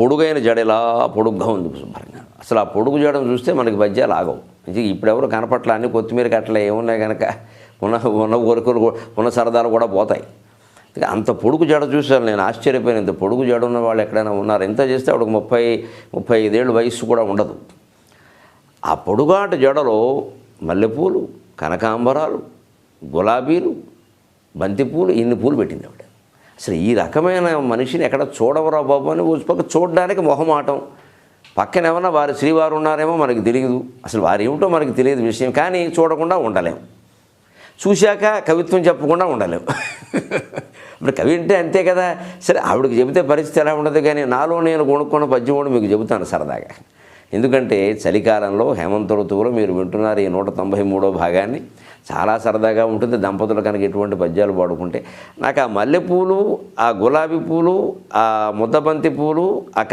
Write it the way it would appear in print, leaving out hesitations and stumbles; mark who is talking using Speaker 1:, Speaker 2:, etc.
Speaker 1: పొడుగైన జడ ఇలా పొడుగ్గా ఉంది శుభ్రంగా. అసలు ఆ పొడుగు జడను చూస్తే మనకి పద్యాలు ఆగవు. ఇప్పుడెవరు కనపట్ల అన్ని కొత్తిమీర కట్టలే ఏమున్నాయి కనుక ఉన్న కోరికలు ఉన్న సరదాలు కూడా పోతాయి. అంత పొడుగు జడ చూశాను నేను, ఆశ్చర్యపోయాను. ఇంత పొడుగు జడ ఉన్న వాళ్ళు ఎక్కడైనా ఉన్నారు? ఎంత చేస్తే ఆవిడకు 30-35 ఏళ్ళు వయస్సు కూడా ఉండదు. ఆ పొడుగాటి జడలో మల్లెపూలు, కనకాంబరాలు, గులాబీలు, బంతిపూలు, ఇన్ని పూలు పెట్టింది ఆవిడ. అసలు ఈ రకమైన మనిషిని ఎక్కడ చూడవరా బాబు అని పక్క చూడడానికి మొహమాటం. పక్కన ఏమన్నా వారి శ్రీవారు ఉన్నారేమో మనకి తెలియదు, అసలు వారు ఏమిటో మనకి తెలియదు విషయం. కానీ చూడకుండా ఉండలేము, చూశాక కవిత్వం చెప్పకుండా ఉండలేము. ఇప్పుడు కవి అంటే అంతే కదా. సరే ఆవిడకి చెబితే పరిస్థితి ఎలా ఉండదు, కానీ నాలో నేను కొనుక్కున్న పద్యం కూడా మీకు చెబుతాను సరదాగా. ఎందుకంటే చలికాలంలో హేమంత ఋతువులో మీరు వింటున్నారు ఈ 193వ భాగాన్ని. చాలా సరదాగా ఉంటుంది దంపతులు కనుక ఎటువంటి పద్యాలు పాడుకుంటే. నాకు ఆ మల్లెపూలు, ఆ గులాబీ పూలు, ఆ ముద్దబంతి పూలు, ఆ